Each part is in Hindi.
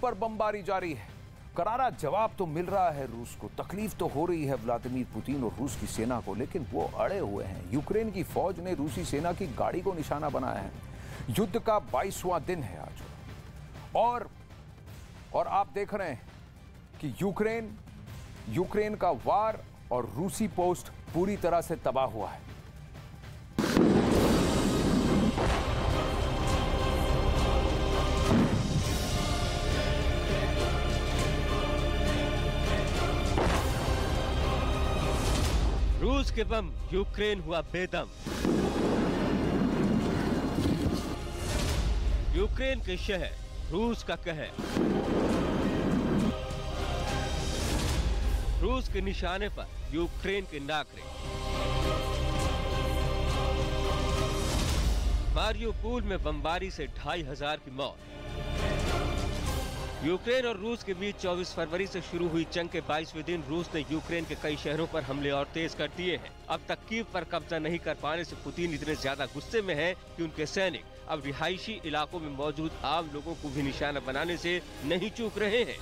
पर बमबारी जारी है। करारा जवाब तो मिल रहा है रूस को। तकलीफ तो हो रही है व्लादिमीर पुतिन और रूस की सेना को, लेकिन वो अड़े हुए हैं। यूक्रेन की फौज ने रूसी सेना की गाड़ी को निशाना बनाया है। युद्ध का 22वां दिन है आज, और आप देख रहे हैं कि यूक्रेन का वार और रूसी पोस्ट पूरी तरह से तबाह हुआ है। रूस के बम, यूक्रेन हुआ बेदम। यूक्रेन के शहर, रूस का कहर। रूस के निशाने पर यूक्रेन के नागरिक। मारियोपोल में बमबारी से 2500 की मौत। यूक्रेन और रूस के बीच 24 फरवरी से शुरू हुई जंग के 22वें दिन रूस ने यूक्रेन के कई शहरों पर हमले और तेज कर दिए हैं। अब तक कीव पर कब्जा नहीं कर पाने से पुतिन इतने ज्यादा गुस्से में हैं कि उनके सैनिक अब रिहायशी इलाकों में मौजूद आम लोगों को भी निशाना बनाने से नहीं चूक रहे हैं।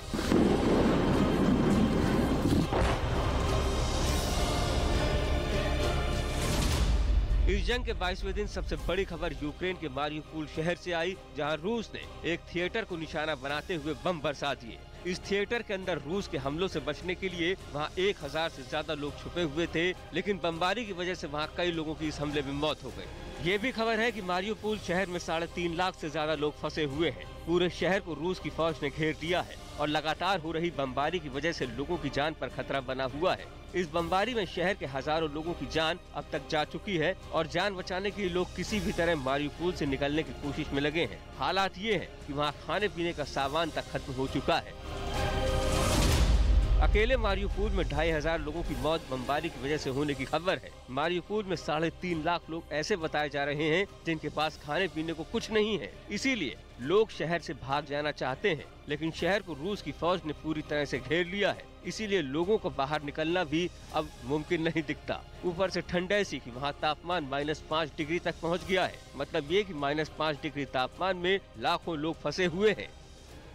इस जंग के 22वें दिन सबसे बड़ी खबर यूक्रेन के मारियोपोल शहर से आई, जहां रूस ने एक थिएटर को निशाना बनाते हुए बम बरसा दिए। इस थिएटर के अंदर रूस के हमलों से बचने के लिए वहां 1000 से ज्यादा लोग छुपे हुए थे, लेकिन बमबारी की वजह से वहां कई लोगों की इस हमले में मौत हो गई। ये भी खबर है कि मारियोपोल शहर में 3.5 लाख से ज्यादा लोग फंसे हुए हैं। पूरे शहर को रूस की फौज ने घेर दिया है और लगातार हो रही बमबारी की वजह से लोगों की जान पर खतरा बना हुआ है। इस बमबारी में शहर के हजारों लोगों की जान अब तक जा चुकी है और जान बचाने के लिए लोग किसी भी तरह मारियोपोल से निकलने की कोशिश में लगे हैं। हालात ये है कि वहाँ खाने पीने का सामान तक खत्म हो चुका है। अकेले मारियोपोल में 2500 लोगों की मौत बमबारी की वजह से होने की खबर है। मारियोपोल में 3.5 लाख लोग ऐसे बताए जा रहे हैं जिनके पास खाने पीने को कुछ नहीं है। इसीलिए लोग शहर से भाग जाना चाहते हैं, लेकिन शहर को रूस की फौज ने पूरी तरह से घेर लिया है। इसीलिए लोगों को बाहर निकलना भी अब मुमकिन नहीं दिखता। ऊपर से ठंड ऐसी कि वहाँ तापमान -5 डिग्री तक पहुँच गया है। मतलब ये कि -5 डिग्री तापमान में लाखों लोग फंसे हुए हैं।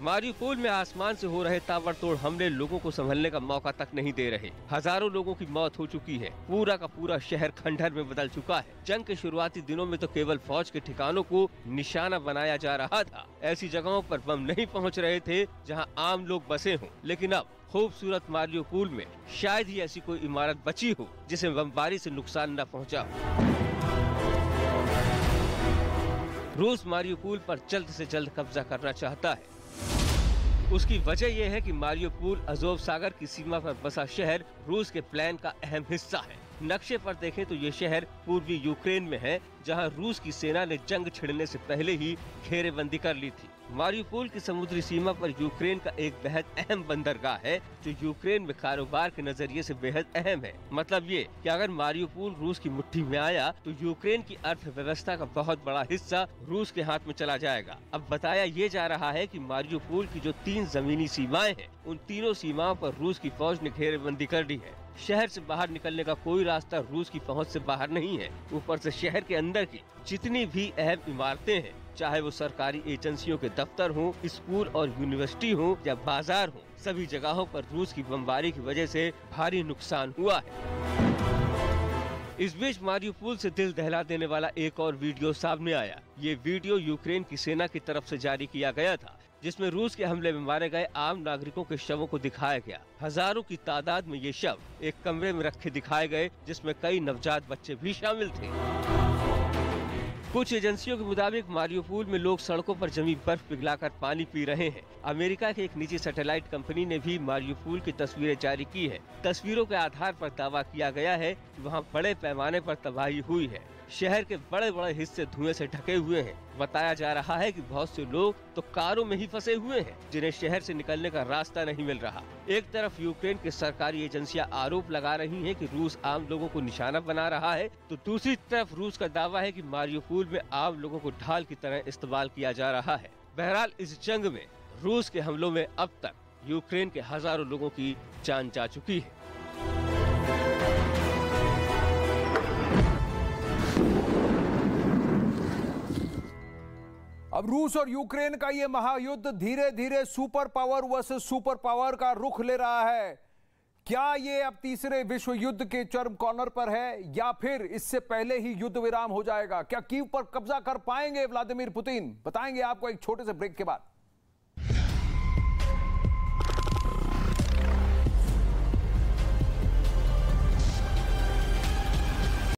मारियोपोल में आसमान से हो रहे ताबड़तोड़ हमले लोगों को संभलने का मौका तक नहीं दे रहे। हजारों लोगों की मौत हो चुकी है। पूरा का पूरा शहर खंडहर में बदल चुका है। जंग के शुरुआती दिनों में तो केवल फौज के ठिकानों को निशाना बनाया जा रहा था। ऐसी जगहों पर बम नहीं पहुंच रहे थे जहां आम लोग बसे हों। लेकिन अब खूबसूरत मारियोपोल में शायद ही ऐसी कोई इमारत बची हो जिसे बमबारी से नुकसान न पहुँचा हो। रूस मारियोपोल पर जल्द से जल्द कब्जा करना चाहता है। उसकी वजह यह है कि मारियोपोल अज़ोव सागर की सीमा पर बसा शहर रूस के प्लान का अहम हिस्सा है। नक्शे पर देखें तो ये शहर पूर्वी यूक्रेन में है, जहां रूस की सेना ने जंग छिड़ने से पहले ही घेरेबंदी कर ली थी। मारियोपोल की समुद्री सीमा पर यूक्रेन का एक बेहद अहम बंदरगाह है, जो यूक्रेन में कारोबार के नजरिए से बेहद अहम है। मतलब ये कि अगर मारियोपोल रूस की मुट्ठी में आया तो यूक्रेन की अर्थव्यवस्था का बहुत बड़ा हिस्सा रूस के हाथ में चला जाएगा। अब बताया ये जा रहा है कि मारियोपोल की जो 3 जमीनी सीमाएं हैं, उन तीनों सीमाओं पर रूस की फौज ने घेरेबंदी कर दी है। शहर से बाहर निकलने का कोई रास्ता रूस की पहुंच से बाहर नहीं है। ऊपर से शहर के अंदर की जितनी भी अहम इमारतें हैं, चाहे वो सरकारी एजेंसियों के दफ्तर हों, स्कूल और यूनिवर्सिटी हों या बाजार हों, सभी जगहों पर रूस की बमबारी की वजह से भारी नुकसान हुआ है। इस बीच मारियोपोल से दिल दहला देने वाला एक और वीडियो सामने आया। ये वीडियो यूक्रेन की सेना की तरफ से जारी किया गया था, जिसमें रूस के हमले में मारे गए आम नागरिकों के शवों को दिखाया गया। हजारों की तादाद में ये शव एक कमरे में रखे दिखाए गए, जिसमें कई नवजात बच्चे भी शामिल थे। कुछ एजेंसियों के मुताबिक मारियोपोल में लोग सड़कों पर जमी बर्फ पिघलाकर पानी पी रहे हैं। अमेरिका की एक निजी सैटेलाइट कंपनी ने भी मारियोपोल की तस्वीरें जारी की है। तस्वीरों के आधार पर दावा किया गया है कि वहां बड़े पैमाने पर तबाही हुई है। शहर के बड़े बड़े हिस्से धुएं से ढके हुए हैं। बताया जा रहा है कि बहुत से लोग तो कारों में ही फंसे हुए हैं, जिन्हें शहर से निकलने का रास्ता नहीं मिल रहा। एक तरफ यूक्रेन की सरकारी एजेंसियां आरोप लगा रही हैं कि रूस आम लोगों को निशाना बना रहा है, तो दूसरी तरफ रूस का दावा है कि मारियोपोल में आम लोगों को ढाल की तरह इस्तेमाल किया जा रहा है। बहरहाल इस जंग में रूस के हमलों में अब तक यूक्रेन के हजारों लोगों की जान जा चुकी है। अब रूस और यूक्रेन का यह महायुद्ध धीरे धीरे super power versus super power का रुख ले रहा है। क्या ये अब तीसरे विश्व युद्ध के चरम कॉर्नर पर है या फिर इससे पहले ही युद्ध विराम हो जाएगा? क्या कीव पर कब्जा कर पाएंगे व्लादिमीर पुतिन? बताएंगे आपको एक छोटे से ब्रेक के बाद।